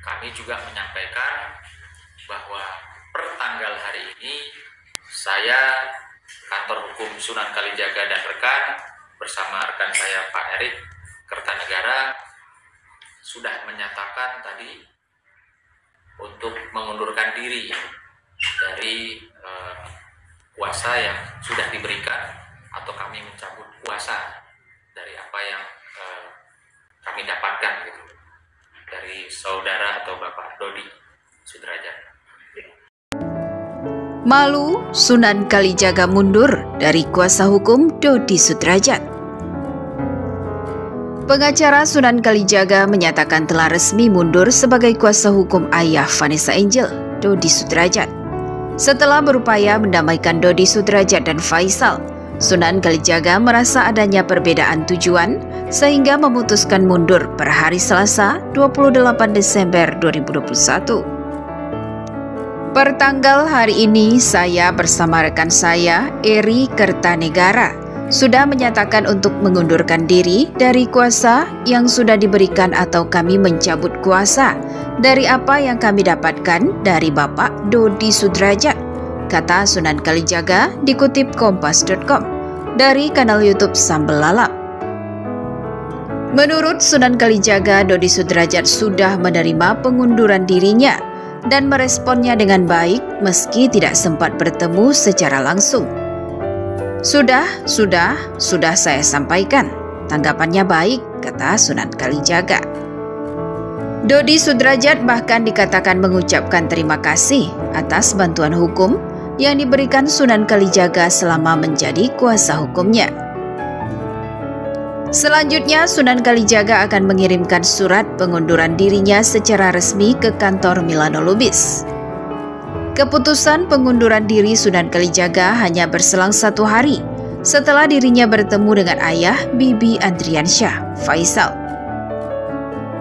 kami juga menyampaikan bahwa per tanggal hari ini saya, kantor hukum Sunan Kalijaga dan rekan bersama rekan saya Pak Erik Kertanegara sudah menyatakan tadi untuk mengundurkan diri dari kuasa yang sudah diberikan, atau kami mencabut kuasa dari apa yang kami dapatkan gitu, dari saudara atau Bapak Dodi Sudrajat. Malu, Sunan Kalijaga mundur dari kuasa hukum Dodi Sudrajat. Pengacara Sunan Kalijaga menyatakan telah resmi mundur sebagai kuasa hukum ayah Vanessa Angel, Dodi Sudrajat. Setelah berupaya mendamaikan Dodi Sudrajat dan Faisal, Sunan Kalijaga merasa adanya perbedaan tujuan sehingga memutuskan mundur per hari Selasa 28 Desember 2021. Pertanggal hari ini saya bersama rekan saya, Eri Kertanegara, sudah menyatakan untuk mengundurkan diri dari kuasa yang sudah diberikan atau kami mencabut kuasa dari apa yang kami dapatkan dari Bapak Dodi Sudrajat, kata Sunan Kalijaga dikutip kompas.com dari kanal YouTube Sambel Lalap. Menurut Sunan Kalijaga, Dodi Sudrajat sudah menerima pengunduran dirinya dan meresponnya dengan baik meski tidak sempat bertemu secara langsung. Sudah saya sampaikan. Tanggapannya baik, kata Sunan Kalijaga. Dodi Sudrajat bahkan dikatakan mengucapkan terima kasih atas bantuan hukum yang diberikan Sunan Kalijaga selama menjadi kuasa hukumnya. Selanjutnya, Sunan Kalijaga akan mengirimkan surat pengunduran dirinya secara resmi ke kantor Milano Lubis. Keputusan pengunduran diri Sunan Kalijaga hanya berselang 1 hari setelah dirinya bertemu dengan ayah Bibi Andriansyah, Faisal.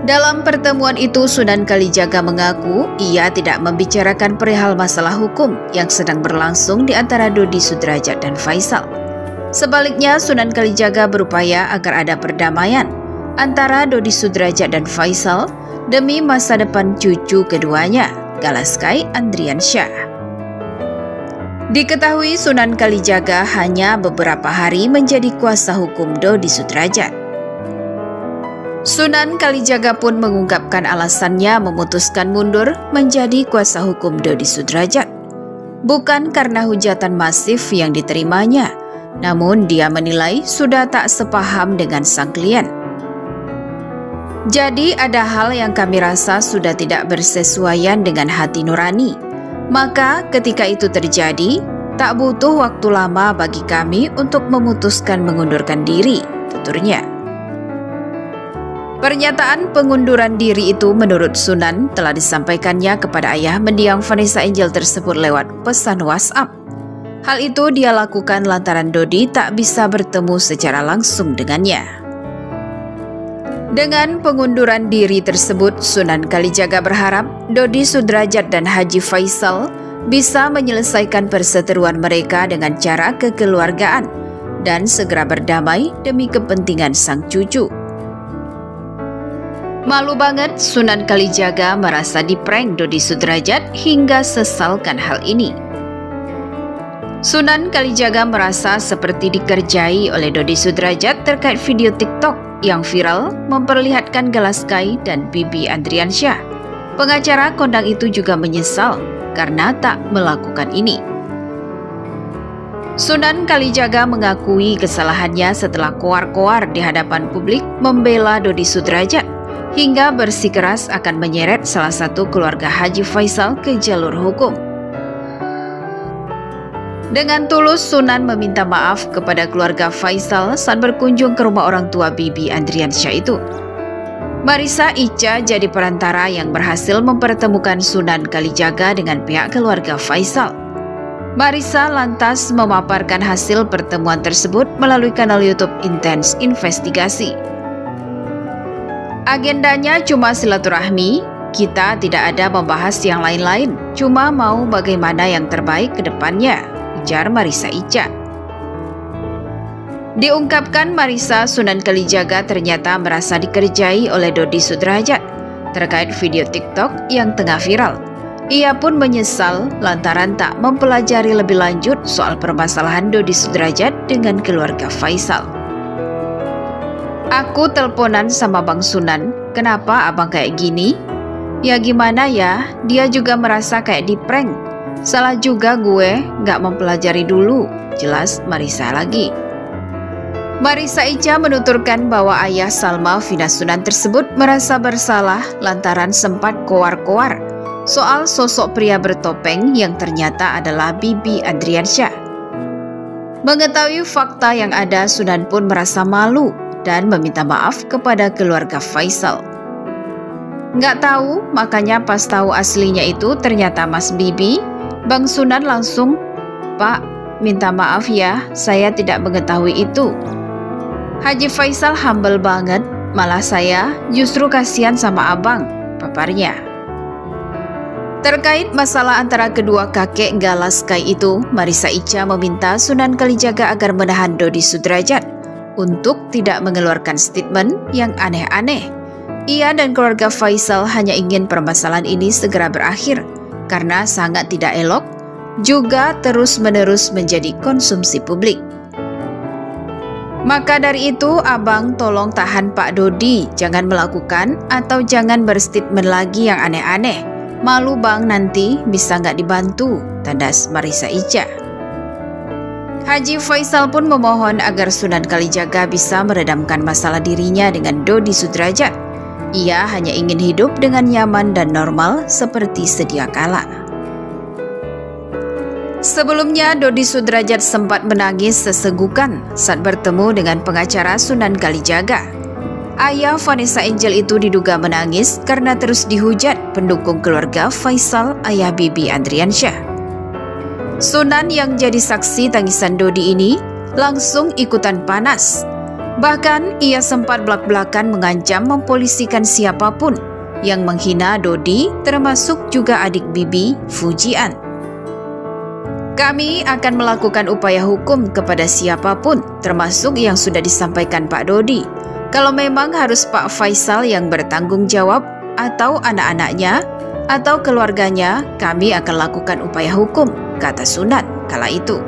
Dalam pertemuan itu, Sunan Kalijaga mengaku ia tidak membicarakan perihal masalah hukum yang sedang berlangsung di antara Dodi Sudrajat dan Faisal. Sebaliknya, Sunan Kalijaga berupaya agar ada perdamaian antara Dodi Sudrajat dan Faisal demi masa depan cucu keduanya, Galaskai Andriansyah. Diketahui Sunan Kalijaga hanya beberapa hari menjadi kuasa hukum Dodi Sudrajat. Sunan Kalijaga pun mengungkapkan alasannya memutuskan mundur menjadi kuasa hukum Dodi Sudrajat. Bukan karena hujatan masif yang diterimanya, namun dia menilai sudah tak sepaham dengan sang klien. Jadi ada hal yang kami rasa sudah tidak bersesuaian dengan hati nurani. Maka ketika itu terjadi, tak butuh waktu lama bagi kami untuk memutuskan mengundurkan diri, tuturnya. Pernyataan pengunduran diri itu menurut Sunan telah disampaikannya kepada ayah mendiang Vanessa Angel tersebut lewat pesan WhatsApp. Hal itu dia lakukan lantaran Dodi tak bisa bertemu secara langsung dengannya. Dengan pengunduran diri tersebut, Sunan Kalijaga berharap Dodi Sudrajat dan Haji Faisal bisa menyelesaikan perseteruan mereka dengan cara kekeluargaan dan segera berdamai demi kepentingan sang cucu. Malu banget, Sunan Kalijaga merasa diprank Dodi Sudrajat hingga sesalkan hal ini. Sunan Kalijaga merasa seperti dikerjai oleh Dodi Sudrajat terkait video TikTok yang viral memperlihatkan Galaskai dan Bibi Andriansyah. Pengacara kondang itu juga menyesal karena tak melakukan ini. Sunan Kalijaga mengakui kesalahannya setelah koar-koar di hadapan publik membela Dodi Sudrajat hingga bersikeras akan menyeret salah satu keluarga Haji Faisal ke jalur hukum. Dengan tulus, Sunan meminta maaf kepada keluarga Faisal saat berkunjung ke rumah orang tua Bibi Andriansyah itu. Marisa Ica jadi perantara yang berhasil mempertemukan Sunan Kalijaga dengan pihak keluarga Faisal. Marisa lantas memaparkan hasil pertemuan tersebut melalui kanal YouTube Intens Investigasi. Agendanya cuma silaturahmi, kita tidak ada membahas yang lain-lain, cuma mau bagaimana yang terbaik ke depannya, ujar Marisa Ica. Diungkapkan Marisa, Sunan Kalijaga ternyata merasa dikerjai oleh Dodi Sudrajat terkait video TikTok yang tengah viral. Ia pun menyesal lantaran tak mempelajari lebih lanjut soal permasalahan Dodi Sudrajat dengan keluarga Faisal. Aku teleponan sama Bang Sunan, kenapa abang kayak gini? Ya gimana ya, dia juga merasa kayak di-prank. Salah juga gue gak mempelajari dulu, jelas Marissa lagi. Marissa Ica menuturkan bahwa ayah Salma Vina Sunan tersebut merasa bersalah lantaran sempat koar-koar soal sosok pria bertopeng yang ternyata adalah Bibi Andriansyah. Mengetahui fakta yang ada, Sunan pun merasa malu dan meminta maaf kepada keluarga Faisal. Nggak tahu, makanya pas tahu aslinya itu ternyata Mas Bibi, Bang Sunan langsung, "Pak, minta maaf ya, saya tidak mengetahui itu." Haji Faisal humble banget, malah saya justru kasihan sama abang, paparnya. Terkait masalah antara kedua kakek Galaskai itu, Marissa Ica meminta Sunan Kalijaga agar menahan Dodi Sudrajat untuk tidak mengeluarkan statement yang aneh-aneh. Ia dan keluarga Faisal hanya ingin permasalahan ini segera berakhir karena sangat tidak elok, juga terus-menerus menjadi konsumsi publik. Maka dari itu, abang tolong tahan Pak Dodi, jangan melakukan atau jangan berstatement lagi yang aneh-aneh. Malu bang nanti bisa nggak dibantu, tandas Marissa Ica. Haji Faisal pun memohon agar Sunan Kalijaga bisa meredamkan masalah dirinya dengan Dodi Sudrajat. Ia hanya ingin hidup dengan nyaman dan normal seperti sedia kala. Sebelumnya, Dodi Sudrajat sempat menangis sesegukan saat bertemu dengan pengacara Sunan Kalijaga. Ayah Vanessa Angel itu diduga menangis karena terus dihujat pendukung keluarga Faisal, ayah Bibi Andriansyah. Sunan yang jadi saksi tangisan Dodi ini langsung ikutan panas. Bahkan ia sempat belak-belakan mengancam mempolisikan siapapun yang menghina Dodi, termasuk juga adik Bibi, Fujian. Kami akan melakukan upaya hukum kepada siapapun, termasuk yang sudah disampaikan Pak Dodi. Kalau memang harus Pak Faisal yang bertanggung jawab atau anak-anaknya atau keluarganya, kami akan lakukan upaya hukum, kata Sunan kala itu.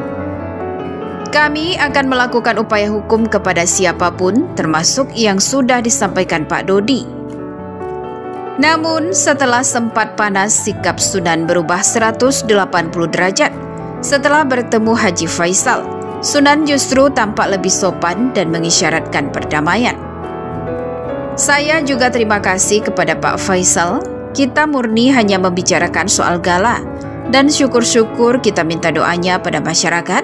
Kami akan melakukan upaya hukum kepada siapapun, termasuk yang sudah disampaikan Pak Dodi. Namun setelah sempat panas, sikap Sunan berubah 180 derajat. Setelah bertemu Haji Faisal, Sunan justru tampak lebih sopan dan mengisyaratkan perdamaian. Saya juga terima kasih kepada Pak Faisal. Kita murni hanya membicarakan soal gala, dan syukur-syukur kita minta doanya pada masyarakat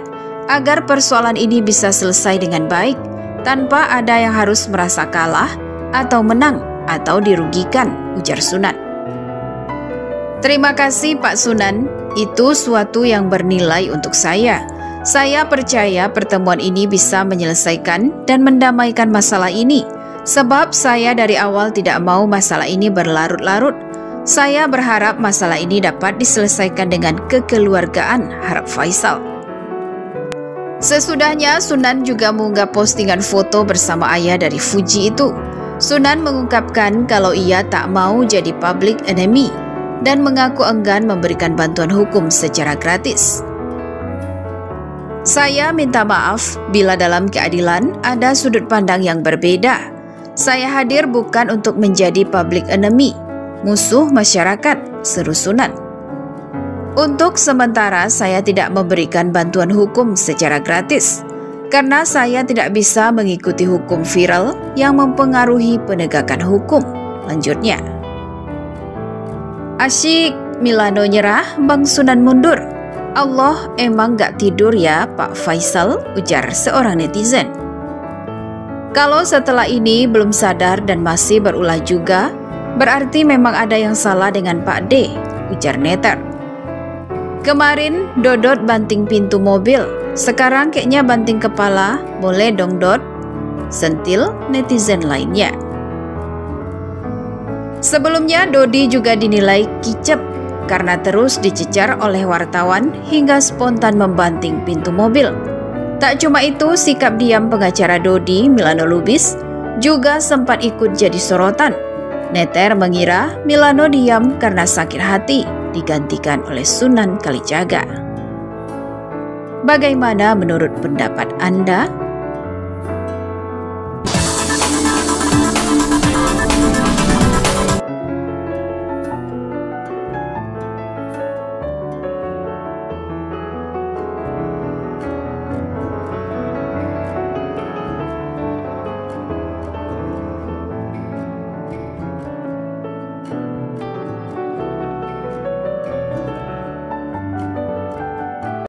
agar persoalan ini bisa selesai dengan baik, tanpa ada yang harus merasa kalah atau menang atau dirugikan, ujar Sunan. Terima kasih Pak Sunan, itu suatu yang bernilai untuk saya. Saya percaya pertemuan ini bisa menyelesaikan dan mendamaikan masalah ini. Sebab saya dari awal tidak mau masalah ini berlarut-larut. Saya berharap masalah ini dapat diselesaikan dengan kekeluargaan, harap Faisal. Sesudahnya, Sunan juga mengunggah postingan foto bersama ayah dari Fuji itu. Sunan mengungkapkan kalau ia tak mau jadi public enemy dan mengaku enggan memberikan bantuan hukum secara gratis. Saya minta maaf bila dalam keadilan ada sudut pandang yang berbeda. Saya hadir bukan untuk menjadi public enemy, musuh masyarakat, seru Sunan. Untuk sementara saya tidak memberikan bantuan hukum secara gratis, karena saya tidak bisa mengikuti hukum viral yang mempengaruhi penegakan hukum, lanjutnya. Asyik, Milano nyerah, Bang Sunan mundur. Allah emang gak tidur ya Pak Faisal, ujar seorang netizen. Kalau setelah ini belum sadar dan masih berulah juga, berarti memang ada yang salah dengan Pak D, ujar neter. Kemarin Dodot banting pintu mobil, sekarang kayaknya banting kepala, boleh dong Dot, sentil netizen lainnya. Sebelumnya Dodi juga dinilai kicep karena terus dicecar oleh wartawan hingga spontan membanting pintu mobil. Tak cuma itu, sikap diam pengacara Dodi, Milano Lubis, juga sempat ikut jadi sorotan. Neter mengira Milano diam karena sakit hati, digantikan oleh Sunan Kalijaga. Bagaimana menurut pendapat Anda?